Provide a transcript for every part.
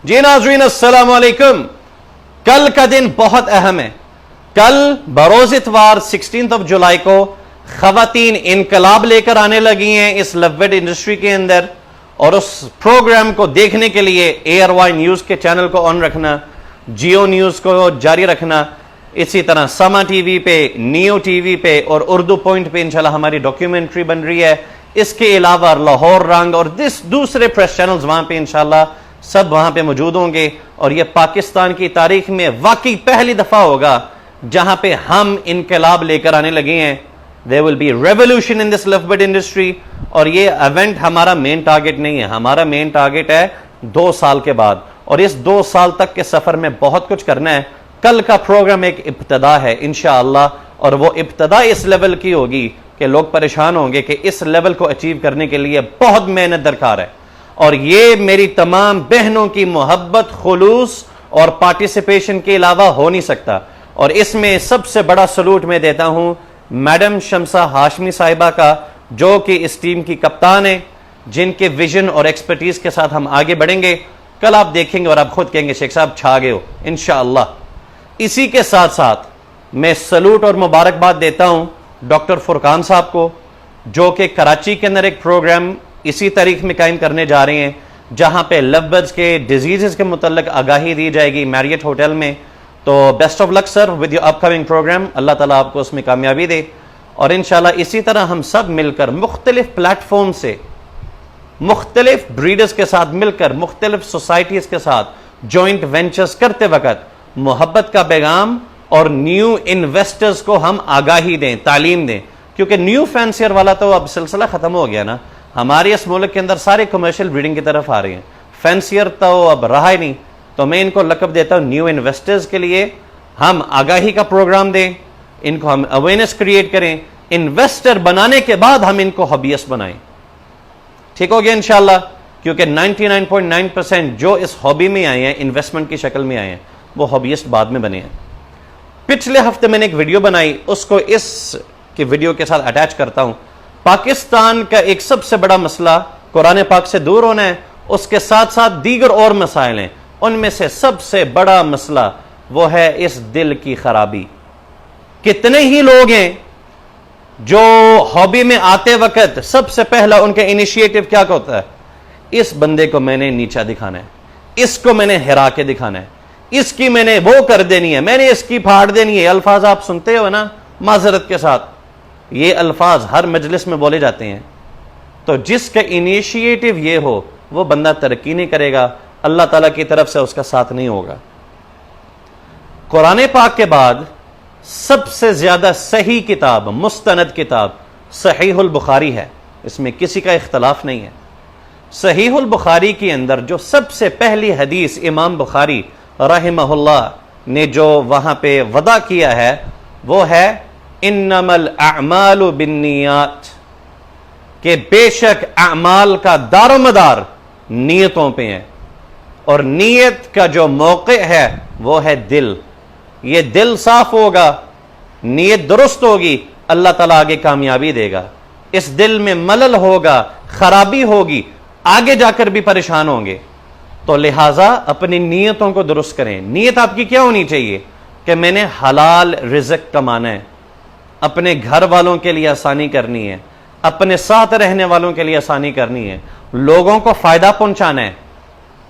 जी नाज़रीन अस्सलाम वालेकुम। कल का दिन बहुत अहम है। कल बरोज़ इतवार 16 जुलाई को खवातीन इनकलाब लेकर आने लगी हैं इस लववेड इंडस्ट्री के अंदर, और उस प्रोग्राम को देखने के लिए ARY न्यूज़ के चैनल को ऑन रखना, जियो न्यूज़ को जारी रखना, इसी तरह समा टीवी पे, नियो टीवी पे और उर्दू पॉइंट पे इंशाल्लाह हमारी डॉक्यूमेंट्री बन रही है। इसके अलावा लाहौर रंग और दूसरे प्रेस चैनल्स वहां पे इंशाल्लाह सब वहां पे मौजूद होंगे। और यह पाकिस्तान की तारीख में वाकई पहली दफा होगा जहां पे हम इनकलाब लेकर आने लगे हैं। There will be revolution in this lovewed industry. और ये इवेंट हमारा मेन टारगेट नहीं है, हमारा मेन टारगेट है 2 साल के बाद, और इस 2 साल तक के सफर में बहुत कुछ करना है। कल का प्रोग्राम एक इब्तदा है इंशाअल्लाह, और वो इब्तदा इस लेवल की होगी कि लोग परेशान होंगे कि इस लेवल को अचीव करने के लिए बहुत मेहनत दरकार है। और ये मेरी तमाम बहनों की मोहब्बत, खुलूस और पार्टिसिपेशन के अलावा हो नहीं सकता। और इसमें सबसे बड़ा सलूट मैं देता हूं मैडम शमसा हाशमी साहिबा का, जो कि इस टीम की कप्तान है, जिनके विजन और एक्सपर्टीज के साथ हम आगे बढ़ेंगे। कल आप देखेंगे और आप खुद कहेंगे शेख साहब छा गए हो इंशाअल्लाह। इसी के साथ साथ मैं सलूट और मुबारकबाद देता हूं डॉक्टर फुरकान साहब को, जो कि कराची के अंदर एक प्रोग्राम इसी तारीख में कायम करने जा रहे हैं, जहां पे लवबर्ड्स के डिजीजेस के मुतल्लिक आगाही दी जाएगी मैरियट होटल में। तो best of luck sir with your upcoming programme, अल्लाह ताला आपको उसमें कामयाबी दे। और इंशाल्लाह इसी तरह हम सब मिलकर मुख्तलिफ प्लेटफॉर्म से, मुख्तलिफ ब्रीडर्स के साथ मिलकर, मुख्तलिफ सोसाइटीज के साथ जॉइंट वेंचर्स करते वक्त मोहब्बत का पैगाम और न्यू इन्वेस्टर्स को हम आगाही दें, तालीम दें। क्योंकि न्यू फैंसियर वाला तो अब सिलसिला खत्म हो गया ना। हमारे इस मुल्क के अंदर सारे कमर्शियल ब्रीडिंग की तरफ आ रहे हैं, फैंसियर तो अब रहा ही नहीं। तो मैं इनको लकब देता हूं न्यू इन्वेस्टर्स के लिए हम आगाही का प्रोग्राम दें, इनको हम अवेयरनेस क्रिएट करें, इन्वेस्टर बनाने के बाद हम इनको हॉबियस्ट बनाएं। ठीक हो गया इंशाल्लाह। क्योंकि 99.9% जो इस हॉबी में आए हैं, इन्वेस्टमेंट की शक्ल में आए हैं, वो हॉबियस्ट बाद में बने हैं। पिछले हफ्ते मैंने एक वीडियो बनाई, उसको इस की वीडियो के साथ अटैच करता हूं। पाकिस्तान का एक सबसे बड़ा मसला कुरान पाक से दूर होना है, उसके साथ साथ दीगर और मसाइल हैं। उनमें से सबसे बड़ा मसला वो है इस दिल की खराबी। कितने ही लोग हैं जो हॉबी में आते वक्त सबसे पहला उनका इनिशिएटिव क्या होता है, इस बंदे को मैंने नीचा दिखाना है, इसको मैंने हिरा के दिखाना है, इसकी मैंने वो कर देनी है, मैंने इसकी फाड़ देनी है। अल्फाज आप सुनते हो ना, माजरत के साथ ये अल्फाज हर मजलिस में बोले जाते हैं। तो जिसका इनिशिएटिव ये हो वो बंदा तरक्की नहीं करेगा, अल्लाह ताला की तरफ से उसका साथ नहीं होगा। कुरान पाक के बाद सबसे ज्यादा सही किताब, मुस्तनद किताब सहीहुल बुखारी है, इसमें किसी का इख्तलाफ नहीं है। सहीहुल बुखारी के अंदर जो सबसे पहली हदीस इमाम बुखारी रहमहुल्लाह ने जो वहां पे वदा किया है वो है इन्नमल अमालु बिन्नियात, के बेशक अमाल का दारोमदार नीयतों पे है, और नीयत का जो मौके है वो है दिल। ये दिल साफ होगा, नीयत दुरुस्त होगी, अल्लाह ताला आगे कामयाबी देगा। इस दिल में मलल होगा, खराबी होगी, आगे जाकर भी परेशान होंगे। तो लिहाजा अपनी नीयतों को दुरुस्त करें। नीयत आपकी क्या होनी चाहिए कि मैंने हलाल रिज़्क कमाना है, अपने घर वालों के लिए आसानी करनी है, अपने साथ रहने वालों के लिए आसानी करनी है, लोगों को फायदा पहुंचाना है।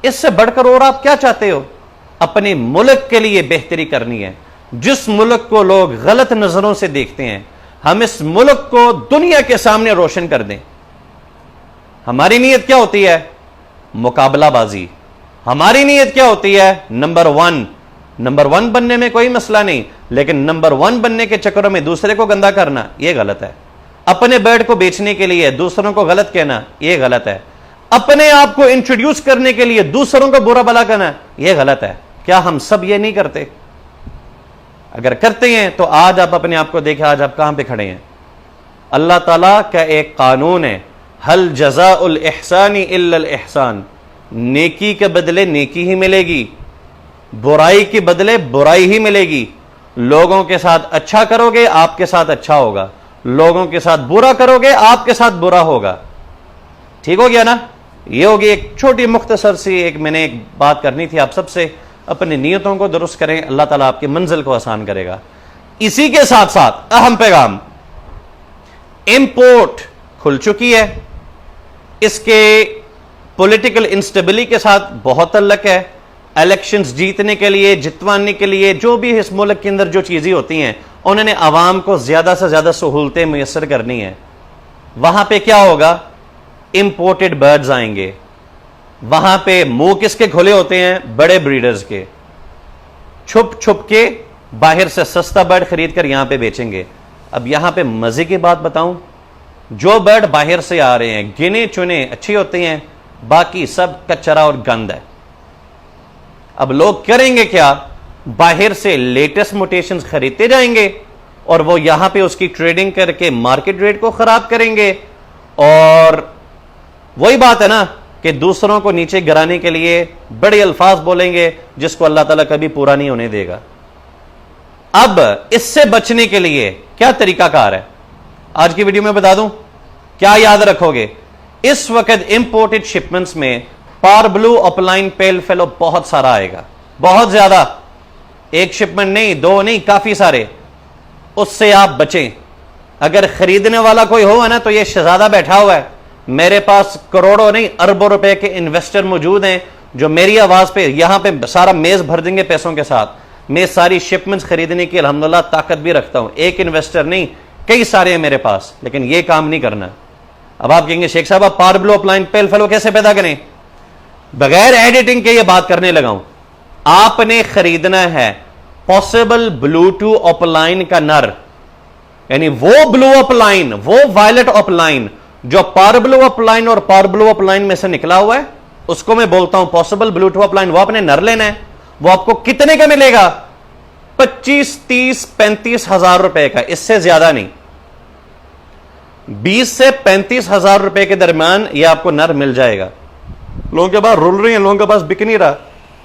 इससे बढ़कर और आप क्या चाहते हो? अपने मुल्क के लिए बेहतरी करनी है। जिस मुल्क को लोग गलत नजरों से देखते हैं, हम इस मुल्क को दुनिया के सामने रोशन कर दें। हमारी नीयत क्या होती है? मुकाबलाबाजी। हमारी नीयत क्या होती है? नंबर 1। नंबर 1 बनने में कोई मसला नहीं, लेकिन नंबर 1 बनने के चक्करों में दूसरे को गंदा करना यह गलत है। अपने बर्ड को बेचने के लिए दूसरों को गलत कहना यह गलत है। अपने आप को इंट्रोड्यूस करने के लिए दूसरों को बुरा भला कहना यह गलत है। क्या हम सब ये नहीं करते? अगर करते हैं तो आज आप अपने आप को देखें, आज आप कहां पे खड़े हैं। अल्लाह ताला का एक कानून है, हल जज़ाउल इहसानी इल्लल इहसान, नेकी के बदले नेकी ही मिलेगी, बुराई के बदले बुराई ही मिलेगी। लोगों के साथ अच्छा करोगे आपके साथ अच्छा होगा, लोगों के साथ बुरा करोगे आपके साथ बुरा होगा। ठीक हो गया ना? ये होगी एक छोटी मुख्तसर सी एक मैंने एक बात करनी थी आप सबसे। अपनी नीयतों को दुरुस्त करें, अल्लाह ताला आपकी मंजिल को आसान करेगा। इसी के साथ साथ अहम पैगाम, इंपोर्ट खुल चुकी है, इसके पॉलिटिकल इंस्टेबिलिटी के साथ बहुत तल्लक है। इलेक्शंस जीतने के लिए, जितवाने के लिए, जो भी इस मुल्क के अंदर जो चीजें होती हैं, उन्होंने आवाम को ज्यादा से ज्यादा सहूलतें मुयसर करनी है। वहां पे क्या होगा, इंपोर्टेड बर्ड्स आएंगे। वहां पे मुंह किसके खुले होते हैं, बड़े ब्रीडर्स के, छुप छुप के बाहर से सस्ता बर्ड खरीद कर यहां पे बेचेंगे। अब यहां पे मजे की बात बताऊं, जो बर्ड बाहर से आ रहे हैं गिने चुने अच्छे होते हैं, बाकी सब कचरा और गंद है। अब लोग करेंगे क्या, बाहर से लेटेस्ट म्यूटेशंस खरीदते जाएंगे और वो यहां पे उसकी ट्रेडिंग करके मार्केट रेट को खराब करेंगे। और वही बात है ना कि दूसरों को नीचे गिराने के लिए बड़े अल्फाज बोलेंगे जिसको अल्लाह ताला कभी पूरा नहीं होने देगा। अब इससे बचने के लिए क्या तरीकाकार है, आज की वीडियो में बता दूं। क्या याद रखोगे, इस वक्त इंपोर्टेड शिपमेंट्स में पार ब्लू अपलाइन पेल फेलो बहुत सारा आएगा, बहुत ज्यादा। एक शिपमेंट नहीं, दो नहीं, काफी सारे। उससे आप बचें। अगर खरीदने वाला कोई हो ना, तो ये शहजादा बैठा हुआ है, मेरे पास करोड़ों नहीं अरबों रुपए के इन्वेस्टर मौजूद हैं जो मेरी आवाज पे यहां पे सारा मेज भर देंगे पैसों के साथ। मैं सारी शिपमेंट्स खरीदने की अल्हम्दुलिल्लाह ताकत भी रखता हूं। एक इन्वेस्टर नहीं, कई सारे हैं मेरे पास, लेकिन ये काम नहीं करना। अब आप कहेंगे शेख साहब आप पावर ब्लू अपलाइन पेल फेलो कैसे पैदा करें, बगैर एडिटिंग के ये बात करने लगा हूं। आपने खरीदना है पॉसिबल ब्लू अपलाइन का नर, यानी वो ब्लू अपलाइन, वो वायलेट अपलाइन जो पावर ब्लू अपलाइन और पावर ब्लू अपलाइन में से निकला हुआ है, उसको मैं बोलता हूं पॉसिबल ब्लू अपलाइन। वो आपने नर लेना है। वो आपको कितने का मिलेगा, 25, 30, 35 हजार रुपए का, इससे ज्यादा नहीं। 20 से 35 हजार रुपए के दरमियान ये आपको नर मिल जाएगा। लोगों के पास रुल रही है, लोगों के पास बिक नहीं रहा।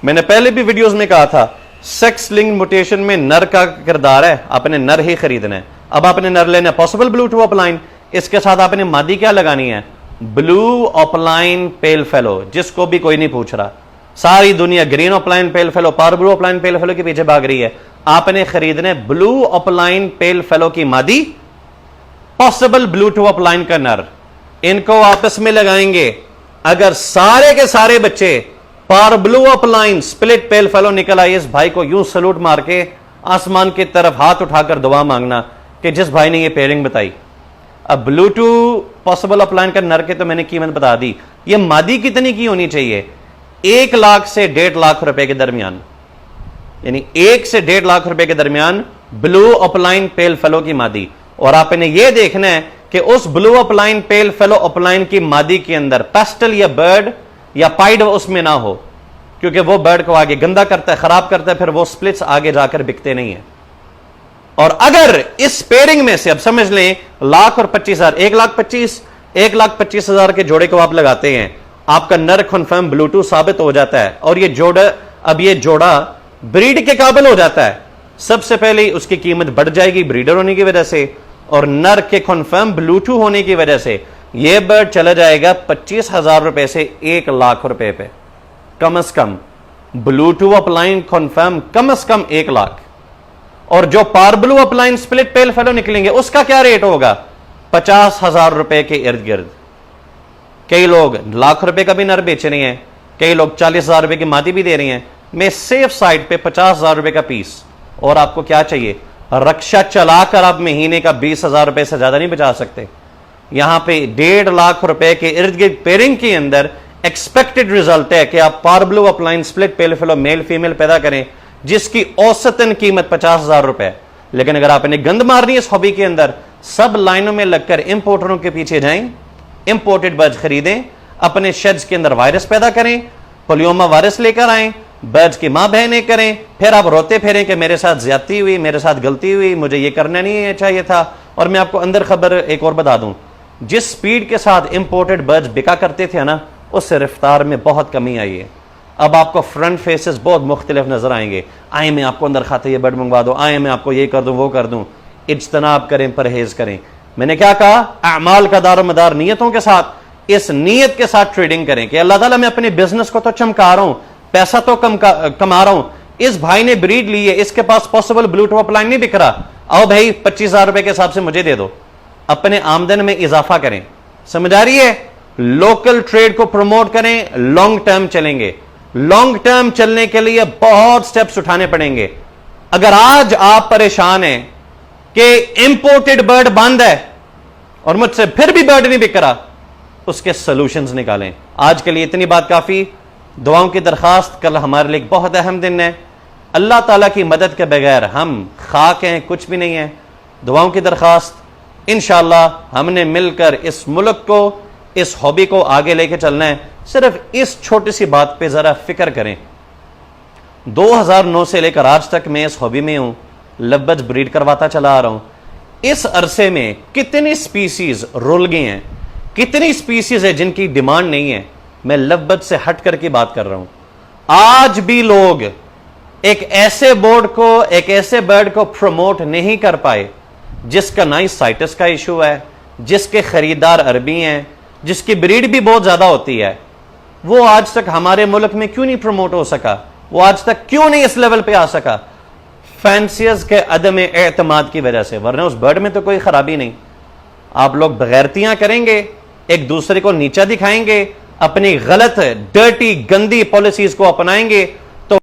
मैंने पहले भी वीडियोस में कहा था, सेक्स लिंक म्यूटेशन में नर का किरदार है, आपने नर ही खरीदना है। अब आपने नर लेना है पॉसिबल ब्लू अपलाइन, इसके साथ आपने मादी क्या लगानी है, ब्लू अपलाइन पेल फेलो, जिसको भी कोई नहीं पूछ रहा। सारी दुनिया ग्रीन अपलाइन पेल फेलो, पावर ब्लू अपलाइन पेल फेलो के पीछे भाग रही है। आपने खरीदने ब्लू अपलाइन पेल फेलो की मादी, पॉसिबल ब्लू अपलाइन का नर। इनको आपस में लगाएंगे। अगर सारे के सारे बच्चे पावर ब्लू अपलाइन स्प्लिट पेल फेलो निकल आए, इस भाई को यूं सलूट मार के आसमान की तरफ हाथ उठाकर दुआ मांगना कि जिस भाई ने ये पेयरिंग बताई। अब ब्लू पॉसिबल अपलाइन का नर के तो मैंने कीमत बता दी। ये मादी कितनी की होनी चाहिए, 1 लाख से 1.5 लाख रुपए के दरमियान, यानी 1 से 1.5 लाख रुपए के दरमियान ब्लू अपलाइन पेल फेलो की मादी। और आपने यह देखना है कि उस ब्लू अपलाइन पेल फेलो अपलाइन की मादी के अंदर पेस्टल या बर्ड या पाइड उसमें ना हो, क्योंकि वो बर्ड को आगे गंदा करता है, खराब करता है, फिर वो स्प्लिट्स आगे जाकर बिकते नहीं है। और अगर इस पेयरिंग में से अब समझ लें लाख और 25,000, 1,25,000 के जोड़े को आप लगाते हैं, आपका नर कन्फर्म ब्लूटूथ साबित हो जाता है और ये जोड़ा ब्रीड के काबिल हो जाता है। सबसे पहले उसकी कीमत बढ़ जाएगी ब्रीडर होने की वजह से, और नर के कन्फर्म ब्लूटूथ होने की वजह से यह बर्ड चला जाएगा 25,000 रुपए से 1 लाख रुपए पे कम से कम। ब्लूटूथ अपलाइन कन्फर्म कम से कम 1 लाख। और जो पावर ब्लू अपलाइन स्प्लिट पेल फेलो निकलेंगे उसका क्या रेट होगा, 50,000 रुपए के इर्द गिर्द। कई लोग लाख रुपए का भी नर बेच रहे हैं, कई लोग 40,000 रुपए की मादी भी दे रही हैं। मैं सेफ साइड पे 50,000 रुपए का पीस। और आपको क्या चाहिए, रक्षा चलाकर आप महीने का 20,000 रुपए से ज्यादा नहीं बचा सकते। यहां पे 1.5 लाख रुपए के इर्द गिर्द पेयरिंग के अंदर एक्सपेक्टेड रिजल्ट है कि आप पावर ब्लू अपलाइन स्प्लिट पेल फेलो मेल फीमेल पैदा करें जिसकी औसतन कीमत 50,000 रुपए। लेकिन अगर आपने गंद मारनी है इस हॉबी के अंदर, सब लाइनों में लगकर इंपोर्टरों के पीछे जाएं, इंपोर्टेड बर्ड्स खरीदें, अपने शेड्स के अंदर वायरस पैदा करें, पोलियोमा वायरस लेकर आएं, बर्ड्स की मां बहनें करें, फिर आप रोते फिरें कि मेरे साथ ज्यादती हुई, मेरे साथ गलती हुई, मुझे ये करना नहीं चाहिए था। और मैं आपको अंदर खबर एक और बता दूं, जिस स्पीड के साथ इंपोर्टेड बर्ड्स बिका करते थे ना, उससे रफ्तार में बहुत कमी आई है। अब आपको फ्रंट फेसेस बहुत मुख्तलिफ नजर आएंगे। आए मैं आपको अंदर खाते ये बर्ड मंगवा दो, आए मैं आपको ये कर दूं वो कर दूं। इज्तनाब करें, परहेज करें। मैंने क्या कहा, अमाल का दारो मदार नियतों के साथ। इस नीयत के साथ ट्रेडिंग करें कि अल्लाह ताला मैं अपने बिजनेस को तो चमका रहा हूं, पैसा तो कमा रहा हूं, इस भाई ने ब्रीड ली है, इसके पास पॉसिबल ब्लूटूथ लाइन नहीं बिक रहा, आओ भाई 25,000 रुपए के हिसाब से मुझे दे दो, अपने आमदन में इजाफा करें। समझ आ रही है? लोकल ट्रेड को प्रमोट करें, लॉन्ग टर्म चलेंगे। लॉन्ग टर्म चलने के लिए बहुत स्टेप्स उठाने पड़ेंगे। अगर आज आप परेशान हैं कि इंपोर्टेड बर्ड बंद है और मुझसे फिर भी बर्ड नहीं बिक रहा, उसके सॉल्यूशंस निकालें। आज के लिए इतनी बात काफी। दुआओं की दरखास्त, कल हमारे लिए एक बहुत अहम दिन है। अल्लाह ताला की मदद के बगैर हम खाक हैं, कुछ भी नहीं है। दुआओं की दरखास्त, इंशाअल्लाह हमने मिलकर इस मुल्क को, इस हॉबी को आगे लेके चलना है। सिर्फ इस छोटी सी बात पे जरा फिक्र करें, 2009 से लेकर आज तक मैं इस हॉबी में हूं, लव्स ब्रीड करवाता चला आ रहा हूं। इस अरसे में कितनी स्पीसीज रुल गई हैं, कितनी स्पीसीज है जिनकी डिमांड नहीं है। मैं लव्स से हट करके बात कर रहा हूं। आज भी लोग एक ऐसे बोर्ड को, एक ऐसे बर्ड को प्रमोट नहीं कर पाए जिसका ना ही साइटस का इशू है, जिसके खरीदार अरबी हैं, जिसकी ब्रीड भी बहुत ज्यादा होती है। वो आज तक हमारे मुल्क में क्यों नहीं प्रमोट हो सका? वो आज तक क्यों नहीं इस लेवल पे आ सका? फैंसियर्स के अदम एतमाद की वजह से। वरना उस बर्ड में तो कोई खराबी नहीं। आप लोग बगैरतियां करेंगे, एक दूसरे को नीचा दिखाएंगे, अपनी गलत, डर्टी, गंदी पॉलिसीज को अपनाएंगे